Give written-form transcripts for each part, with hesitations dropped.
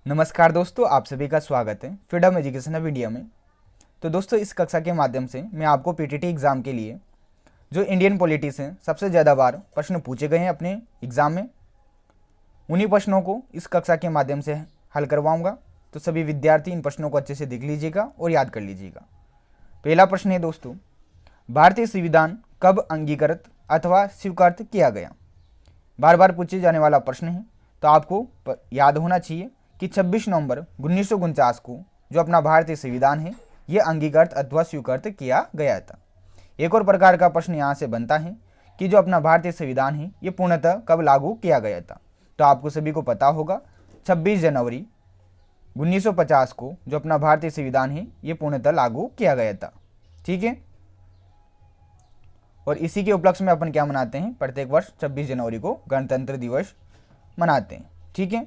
नमस्कार दोस्तों, आप सभी का स्वागत है फ्रीडम एजुकेशन ऑफ इंडिया में। तो दोस्तों, इस कक्षा के माध्यम से मैं आपको पीटीटी एग्ज़ाम के लिए जो इंडियन पॉलिटी से सबसे ज़्यादा बार प्रश्न पूछे गए हैं अपने एग्ज़ाम में, उन्हीं प्रश्नों को इस कक्षा के माध्यम से हल करवाऊंगा। तो सभी विद्यार्थी इन प्रश्नों को अच्छे से देख लीजिएगा और याद कर लीजिएगा। पहला प्रश्न है दोस्तों, भारतीय संविधान कब अंगीकृत अथवा स्वीकृत किया गया? बार बार पूछे जाने वाला प्रश्न है, तो आपको याद होना चाहिए कि 26 नवंबर 1949 को जो अपना भारतीय संविधान है ये अंगीकृत अथवा स्वीकृत किया गया था। एक और प्रकार का प्रश्न यहाँ से बनता है कि जो अपना भारतीय संविधान है ये पूर्णतः कब लागू किया गया था? तो आपको सभी को पता होगा 26 जनवरी 1950 को जो अपना भारतीय संविधान है ये पूर्णतः लागू किया गया था। ठीक है, और इसी के उपलक्ष्य में अपन क्या मनाते हैं? प्रत्येक वर्ष 26 जनवरी को गणतंत्र दिवस मनाते हैं। ठीक है,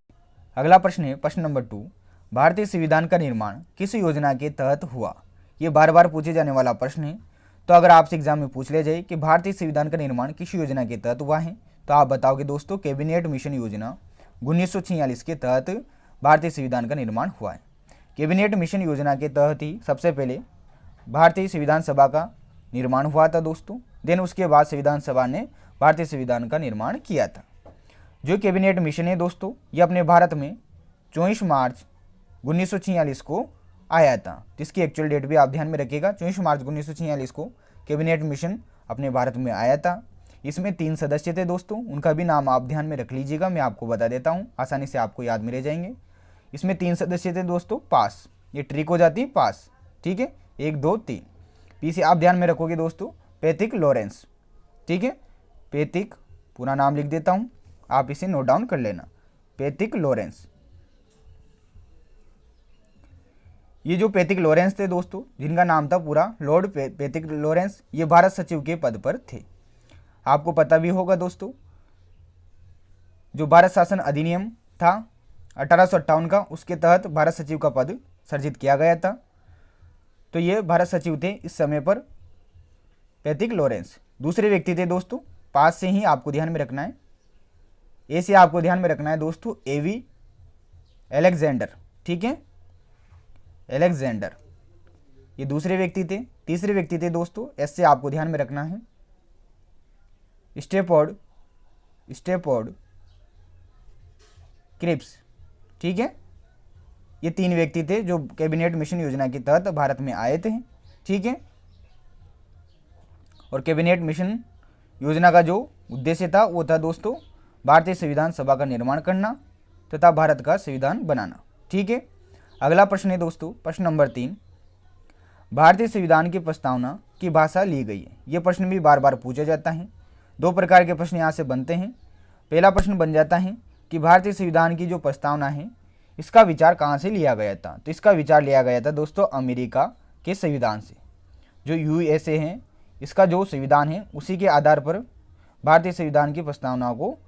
अगला प्रश्न है प्रश्न नंबर 2, भारतीय संविधान का निर्माण किस योजना के तहत हुआ? ये बार बार पूछे जाने वाला प्रश्न है। तो अगर आपसे एग्जाम में पूछ ले जाए कि भारतीय संविधान का निर्माण किस योजना के तहत हुआ है, तो आप बताओगे दोस्तों कैबिनेट मिशन योजना 1946 के तहत भारतीय संविधान का निर्माण हुआ है। कैबिनेट मिशन योजना के तहत ही सबसे पहले भारतीय संविधान सभा का निर्माण हुआ था दोस्तों। देन उसके बाद संविधान सभा ने भारतीय संविधान का निर्माण किया था। जो कैबिनेट मिशन है दोस्तों, ये अपने भारत में 24 मार्च 1946 को आया था। जिसकी एक्चुअल डेट भी आप ध्यान में रखिएगा, 24 मार्च 1946 को कैबिनेट मिशन अपने भारत में आया था। इसमें 3 सदस्य थे दोस्तों, उनका भी नाम आप ध्यान में रख लीजिएगा, मैं आपको बता देता हूँ, आसानी से आपको याद में रह जाएंगे। इसमें 3 सदस्य थे दोस्तों, पास, ये ट्रिक हो जाती है पास। ठीक है, 1 2 3। पी से आप ध्यान में रखोगे दोस्तों पैथिक लॉरेंस। ठीक है, पैथिक पूरा नाम लिख देता हूँ, आप इसे नोट डाउन कर लेना, पैथिक लॉरेंस। ये जो पैथिक लॉरेंस थे दोस्तों, जिनका नाम था पूरा लॉर्ड पैथिक लॉरेंस, ये भारत सचिव के पद पर थे। आपको पता भी होगा दोस्तों, जो भारत शासन अधिनियम था 1858 का, उसके तहत भारत सचिव का पद सृजित किया गया था। तो ये भारत सचिव थे इस समय पर पैथिक लॉरेंस। दूसरे व्यक्ति थे दोस्तों, पास से ही आपको ध्यान में रखना है, ए से आपको ध्यान में रखना है दोस्तों, एवी एलेक्जेंडर। ठीक है, एलेक्जेंडर ये दूसरे व्यक्ति थे। तीसरे व्यक्ति थे दोस्तों, एस से आपको ध्यान में रखना है, स्टेफोर्ड क्रिप्स। ठीक है, ये 3 व्यक्ति थे जो कैबिनेट मिशन योजना के तहत भारत में आए थे। ठीक है, और कैबिनेट मिशन योजना का जो उद्देश्य था वो था दोस्तों भारतीय संविधान सभा का निर्माण करना तथा भारत का संविधान बनाना। ठीक है, अगला प्रश्न है दोस्तों प्रश्न नंबर 3, भारतीय संविधान की प्रस्तावना की भाषा ली गई है। ये प्रश्न भी बार बार पूछा जाता है। 2 प्रकार के प्रश्न यहाँ से बनते हैं। पहला प्रश्न बन जाता है कि भारतीय संविधान की जो प्रस्तावना है इसका विचार कहाँ से लिया गया था? तो इसका विचार लिया गया था दोस्तों अमेरिका के संविधान से। जो यूएसए है, इसका जो संविधान है उसी के आधार पर भारतीय संविधान की प्रस्तावना को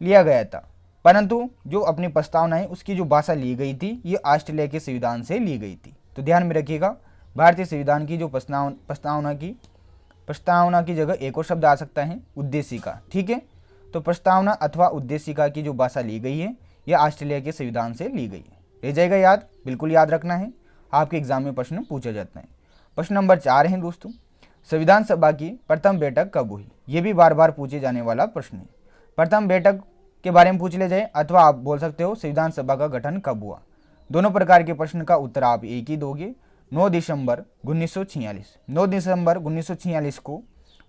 लिया गया था। परंतु जो अपनी प्रस्तावना है उसकी जो भाषा ली गई थी ये ऑस्ट्रेलिया के संविधान से ली गई थी। तो ध्यान में रखिएगा, भारतीय संविधान की जो प्रस्तावना की जगह एक और शब्द आ सकता है, उद्देशिका। ठीक है, तो प्रस्तावना अथवा उद्देशिका की जो भाषा ली गई है यह ऑस्ट्रेलिया के संविधान से ली गई है। रह जाएगा याद, बिल्कुल याद रखना है, आपके एग्जाम में प्रश्न पूछा जाता है। प्रश्न नंबर 4 है दोस्तों, संविधान सभा की प्रथम बैठक कब हुई? ये भी बार बार पूछे जाने वाला प्रश्न है। प्रथम बैठक के बारे में पूछ ले जाए अथवा आप बोल सकते हो संविधान सभा का गठन कब हुआ। दोनों प्रकार के प्रश्न का उत्तर आप एक ही दोगे। 9 दिसंबर 1946। 9 दिसंबर 1946 को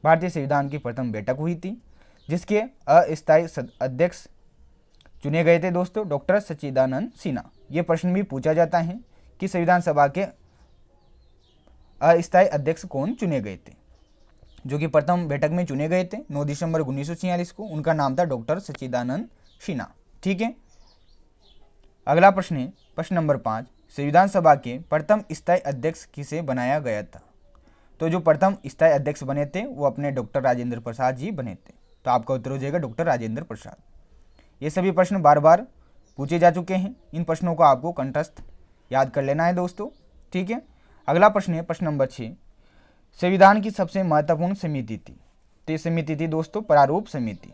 भारतीय संविधान की प्रथम बैठक हुई थी, जिसके अस्थायी अध्यक्ष चुने गए थे दोस्तों डॉक्टर सच्चिदानंद सिन्हा। ये प्रश्न भी पूछा जाता है कि संविधान सभा के अस्थायी अध्यक्ष कौन चुने गए थे? जो कि प्रथम बैठक में चुने गए थे 9 दिसंबर 1946 को, उनका नाम था डॉक्टर सच्चिदानंद सिन्हा। ठीक है, अगला प्रश्न है प्रश्न नंबर 5, संविधान सभा के प्रथम स्थायी अध्यक्ष किसे बनाया गया था? तो जो प्रथम स्थायी अध्यक्ष बने थे वो अपने डॉक्टर राजेंद्र प्रसाद जी बने थे। तो आपका उत्तर हो जाएगा डॉक्टर राजेंद्र प्रसाद। ये सभी प्रश्न बार बार पूछे जा चुके हैं, इन प्रश्नों को आपको कंठस्थ याद कर लेना है दोस्तों। ठीक है, अगला प्रश्न है प्रश्न नंबर 6, संविधान की सबसे महत्वपूर्ण समिति थी। तो ये समिति थी दोस्तों प्रारूप समिति।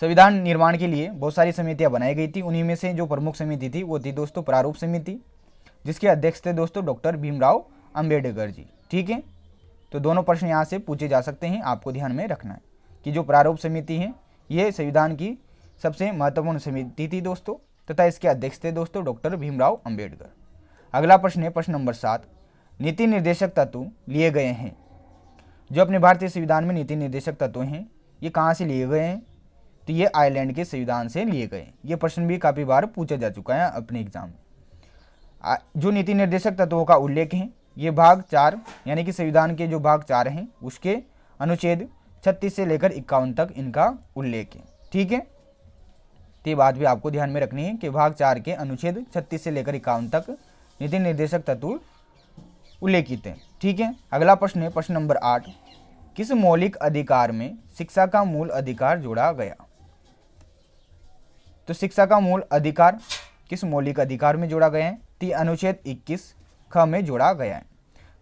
संविधान निर्माण के लिए बहुत सारी समितियां बनाई गई थी। उन्हीं में से जो प्रमुख समिति थी वो थी दोस्तों प्रारूप समिति, जिसके अध्यक्ष थे दोस्तों डॉक्टर भीमराव अंबेडकर जी। ठीक है, तो दोनों प्रश्न यहाँ से पूछे जा सकते हैं, आपको ध्यान में रखना है कि जो प्रारूप समिति है ये संविधान की सबसे महत्वपूर्ण समिति थी दोस्तों, तथा इसके अध्यक्ष थे दोस्तों डॉक्टर भीमराव अंबेडकर। अगला प्रश्न है प्रश्न नंबर 7, नीति निर्देशक तत्व लिए गए हैं। जो अपने भारतीय संविधान में नीति निर्देशक तत्व हैं ये कहाँ से लिए गए हैं, तो ये आयरलैंड के संविधान से लिए गए। ये प्रश्न भी काफ़ी बार पूछा जा चुका है अपने एग्जाम में। जो नीति निर्देशक तत्वों का उल्लेख है ये भाग 4 यानी कि संविधान के जो भाग 4 हैं उसके अनुच्छेद 36 से लेकर 51 तक इनका उल्लेख है। ठीक है, तो ये बात भी आपको ध्यान में रखनी है कि भाग 4 के अनुच्छेद 36 से लेकर 51 तक नीति निर्देशक तत्व उल्लेखित हैं। ठीक है, अगला प्रश्न है प्रश्न नंबर 8, किस मौलिक अधिकार में शिक्षा का मूल अधिकार जोड़ा गया। तो शिक्षा का मूल अधिकार किस मौलिक अधिकार में जोड़ा गया है, तो अनुच्छेद 21 ख में जोड़ा गया है।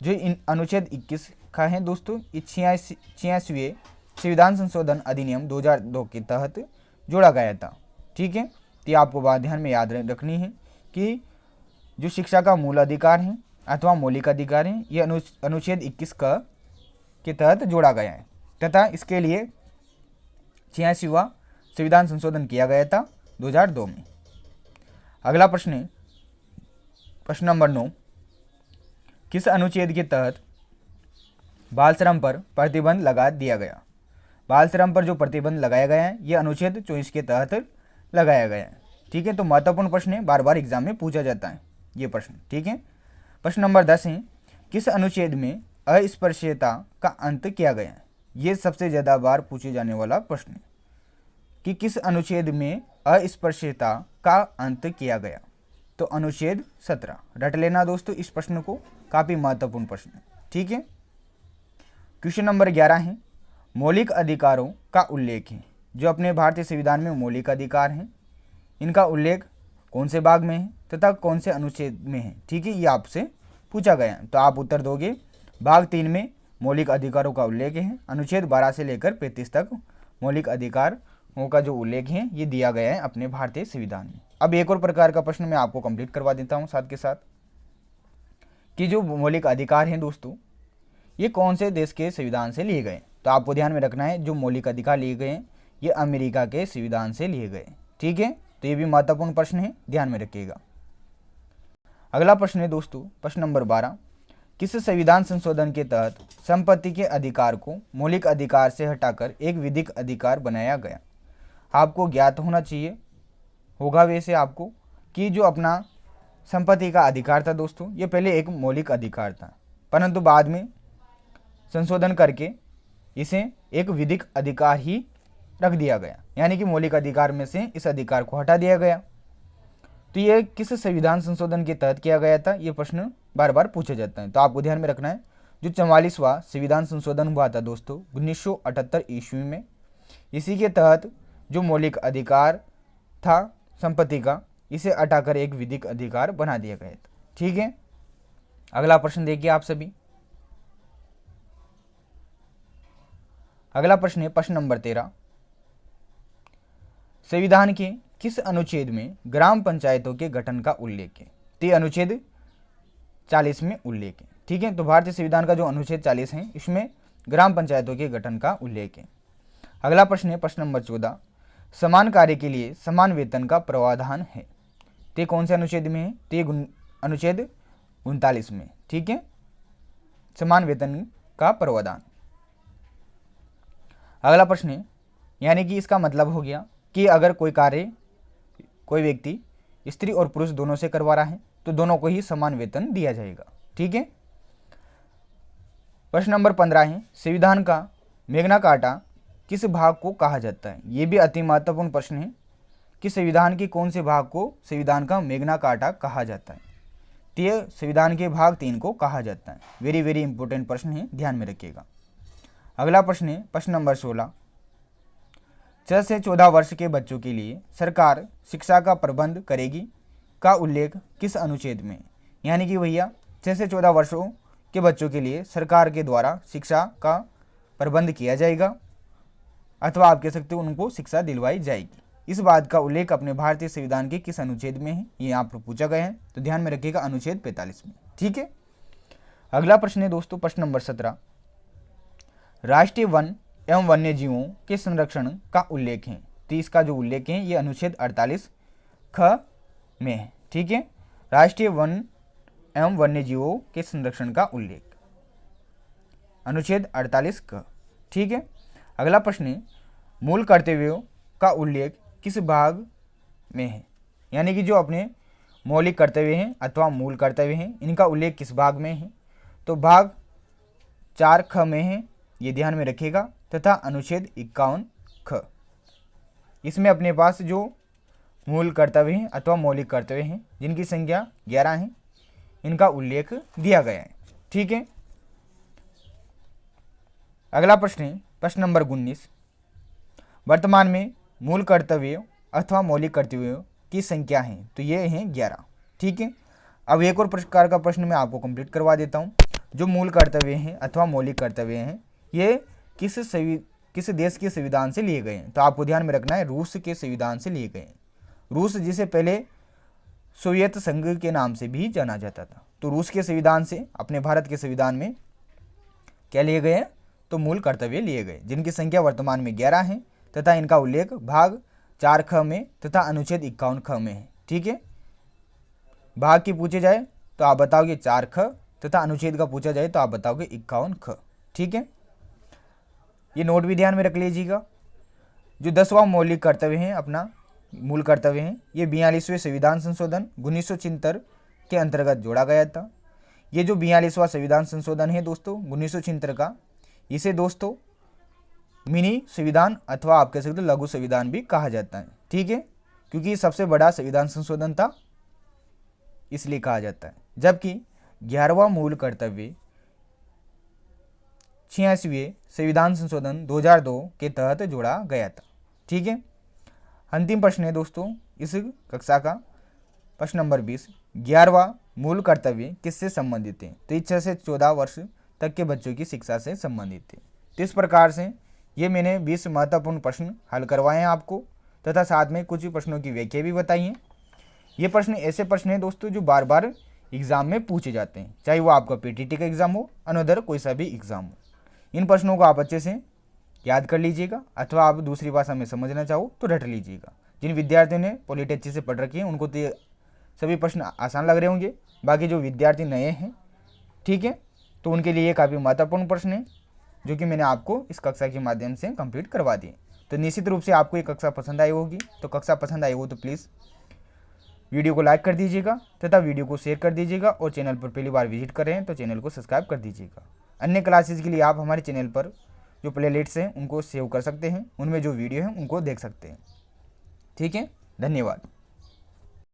जो इन अनुच्छेद 21 ख है दोस्तों, 86वें संविधान संशोधन अधिनियम 2002 के तहत जोड़ा गया था। ठीक है, तो आपको बात ध्यान में याद रखनी है कि जो शिक्षा का मूल अधिकार है अथवा मौलिक अधिकार है ये अनुच्छेद 21 क के तहत जोड़ा गया है तथा इसके लिए 86वां संविधान संशोधन किया गया था 2002 में। अगला प्रश्न है प्रश्न नंबर 9, किस अनुच्छेद के तहत बाल श्रम पर प्रतिबंध लगा दिया गया। बाल श्रम पर जो प्रतिबंध लगाया गया है ये अनुच्छेद 24 के तहत लगाया गया है। ठीक है, तो महत्वपूर्ण प्रश्न है, बार बार एग्जाम में पूछा जाता है ये प्रश्न। ठीक है, प्रश्न नंबर 10 है, किस अनुच्छेद में अस्पृश्यता का अंत किया गया है। ये सबसे ज़्यादा बार पूछे जाने वाला प्रश्न है कि किस अनुच्छेद में अस्पृश्यता का अंत किया गया। तो अनुच्छेद 17, रट लेना दोस्तों इस प्रश्न को, काफ़ी महत्वपूर्ण प्रश्न है। ठीक है, क्वेश्चन नंबर 11 है, मौलिक अधिकारों का उल्लेख है। जो अपने भारतीय संविधान में मौलिक अधिकार हैं इनका उल्लेख कौन से भाग में है तथा कौन से अनुच्छेद में है। ठीक है, ये आपसे पूछा गया है, तो आप उत्तर दोगे भाग 3 में मौलिक अधिकारों का उल्लेख है। अनुच्छेद 12 से लेकर 35 तक मौलिक अधिकारों का जो उल्लेख है ये दिया गया है अपने भारतीय संविधान में। अब एक और प्रकार का प्रश्न मैं आपको कंप्लीट करवा देता हूँ साथ के साथ कि जो मौलिक अधिकार हैं दोस्तों ये कौन से देश के संविधान से लिए गए। तो आपको ध्यान में रखना है जो मौलिक अधिकार लिए गए हैं ये अमेरिका के संविधान से लिए गए। ठीक है, तो ये भी महत्वपूर्ण प्रश्न है, ध्यान में रखिएगा। अगला प्रश्न है दोस्तों प्रश्न नंबर 12, किस संविधान संशोधन के तहत संपत्ति के अधिकार को मौलिक अधिकार से हटाकर एक विधिक अधिकार बनाया गया। आपको ज्ञात होना चाहिए होगा वैसे आपको कि जो अपना संपत्ति का अधिकार था दोस्तों ये पहले एक मौलिक अधिकार था, परंतु बाद में संशोधन करके इसे एक विधिक अधिकार ही रख दिया गया, यानी कि मौलिक अधिकार में से इस अधिकार को हटा दिया गया। तो ये किस संविधान संशोधन के तहत किया गया था, ये प्रश्न बार बार पूछा जाता है। तो आपको ध्यान में रखना है जो 44वां संविधान संशोधन हुआ था दोस्तों 1978 ईस्वी में, इसी के तहत जो मौलिक अधिकार था संपत्ति का इसे हटाकर एक विधिक अधिकार बना दिया गया था। ठीक है, अगला प्रश्न देखिए आप सभी। अगला प्रश्न है प्रश्न नंबर 13, संविधान के किस अनुच्छेद में ग्राम पंचायतों के गठन का उल्लेख है। तो अनुच्छेद 40 में उल्लेख है। ठीक है, तो भारतीय संविधान का जो अनुच्छेद 40 है इसमें ग्राम पंचायतों के गठन का उल्लेख है। अगला प्रश्न है प्रश्न नंबर 14, समान कार्य के लिए समान वेतन का प्रावधान है। तो कौन से अनुच्छेद में है, तो अनुच्छेद 39 में। ठीक है, समान वेतन का प्रावधान। अगला प्रश्न है, यानी कि इसका मतलब हो गया कि अगर कोई कार्य कोई व्यक्ति स्त्री और पुरुष दोनों से करवा रहा है तो दोनों को ही समान वेतन दिया जाएगा। ठीक है, प्रश्न नंबर 15 है, संविधान का मैग्ना कार्टा किस भाग को कहा जाता है। ये भी अति महत्वपूर्ण प्रश्न है कि संविधान के कौन से भाग को संविधान का मैग्ना कार्टा कहा जाता है। तो ये संविधान के भाग 3 को कहा जाता है। वेरी वेरी इंपॉर्टेंट प्रश्न है, ध्यान में रखिएगा। अगला प्रश्न है प्रश्न नंबर 16, 6 से 14 वर्ष के बच्चों के लिए सरकार शिक्षा का प्रबंध करेगी का उल्लेख किस अनुच्छेद में। यानी कि भैया 6 से 14 वर्षों के बच्चों के लिए सरकार के द्वारा शिक्षा का प्रबंध किया जाएगा अथवा आप कह सकते हो उनको शिक्षा दिलवाई जाएगी। इस बात का उल्लेख अपने भारतीय संविधान के किस अनुच्छेद में है, ये यहाँ पर पूछा गया है, तो ध्यान में रखिएगा अनुच्छेद 45 में। ठीक है, अगला प्रश्न है दोस्तों प्रश्न नंबर 17, राष्ट्रीय वन एवं वन्य जीवों के संरक्षण का उल्लेख है। तो इसका जो उल्लेख है ये अनुच्छेद 48 ख में है। ठीक है, राष्ट्रीय वन एवं वन्य जीवों के संरक्षण का उल्लेख अनुच्छेद 48 क। ठीक है, अगला प्रश्न है मूल कर्तव्यों का उल्लेख किस भाग में है, यानी कि जो अपने मौलिक कर्तव्य हैं अथवा मूल कर्तव्य हैं इनका उल्लेख किस भाग में है, तो भाग 4 ख में है, ये ध्यान में रखिएगा, तथा अनुच्छेद 51 ख। इसमें अपने पास जो मूल कर्तव्य हैं अथवा मौलिक कर्तव्य हैं जिनकी संख्या 11 है, इनका उल्लेख दिया गया है। ठीक है, अगला प्रश्न है प्रश्न नंबर 19, वर्तमान में मूल कर्तव्यों अथवा मौलिक कर्तव्यों की संख्या है, तो ये हैं 11। ठीक है, अब एक और प्रकार का प्रश्न मैं आपको कंप्लीट करवा देता हूँ। जो मूल कर्तव्य हैं अथवा मौलिक कर्तव्य हैं ये किस देश के संविधान से लिए गए हैं, तो आपको ध्यान में रखना है रूस के संविधान से लिए गए हैं। रूस जिसे पहले सोवियत संघ के नाम से भी जाना जाता था, तो रूस के संविधान से अपने भारत के संविधान में क्या लिए गए हैं, तो मूल कर्तव्य लिए गए, जिनकी संख्या वर्तमान में 11 है तथा इनका उल्लेख भाग 4 ख में तथा अनुच्छेद 51 ख में है। ठीक है, भाग की पूछे जाए तो आप बताओगे 4 ख तथा अनुच्छेद का पूछा जाए तो आप बताओगे 51 ख। ठीक है, ये नोट भी ध्यान में रख लीजिएगा। जो 10वां मौलिक कर्तव्य है अपना मूल कर्तव्य है, ये 42वें संविधान संशोधन 1976 के अंतर्गत जोड़ा गया था। ये जो 42वां संविधान संशोधन है दोस्तों 1976 का, इसे दोस्तों मिनी संविधान अथवा आप कह सकते हो लघु संविधान भी कहा जाता है। ठीक है, क्योंकि सबसे बड़ा संविधान संशोधन था इसलिए कहा जाता है, जबकि 11वां मूल कर्तव्य 86वें संविधान संशोधन 2002 के तहत जोड़ा गया था। ठीक है, अंतिम प्रश्न है दोस्तों इस कक्षा का प्रश्न नंबर 20, 11वां मूल कर्तव्य किससे संबंधित है, तो 6 से 14 वर्ष तक के बच्चों की शिक्षा से संबंधित है। तो इस प्रकार से ये मैंने 20 महत्वपूर्ण प्रश्न हल करवाए हैं आपको, तथा साथ में कुछ प्रश्नों की व्याख्या भी बताई है। ये प्रश्न ऐसे प्रश्न हैं दोस्तों जो बार बार एग्जाम में पूछे जाते हैं, चाहे वो आपका पीटीटी का एग्जाम हो अनदर कोई सा भी एग्जाम हो। इन प्रश्नों को आप अच्छे से याद कर लीजिएगा, अथवा आप दूसरी भाषा में समझना चाहो तो रट लीजिएगा। जिन विद्यार्थियों ने पॉलिटी अच्छे से पढ़ रखी है उनको तो सभी प्रश्न आसान लग रहे होंगे, बाकी जो विद्यार्थी नए हैं ठीक है तो उनके लिए काफ़ी महत्वपूर्ण प्रश्न है जो कि मैंने आपको इस कक्षा के माध्यम से कंप्लीट करवा दिए। तो निश्चित रूप से आपको ये कक्षा पसंद आई होगी, तो कक्षा पसंद आई हो तो प्लीज़ वीडियो को लाइक कर दीजिएगा तथा वीडियो को शेयर कर दीजिएगा, और चैनल पर पहली बार विजिट कर रहे हैं तो चैनल को सब्सक्राइब कर दीजिएगा। अन्य क्लासेस के लिए आप हमारे चैनल पर जो प्लेलिस्ट्स हैं उनको सेव कर सकते हैं, उनमें जो वीडियो हैं उनको देख सकते हैं। ठीक है, धन्यवाद।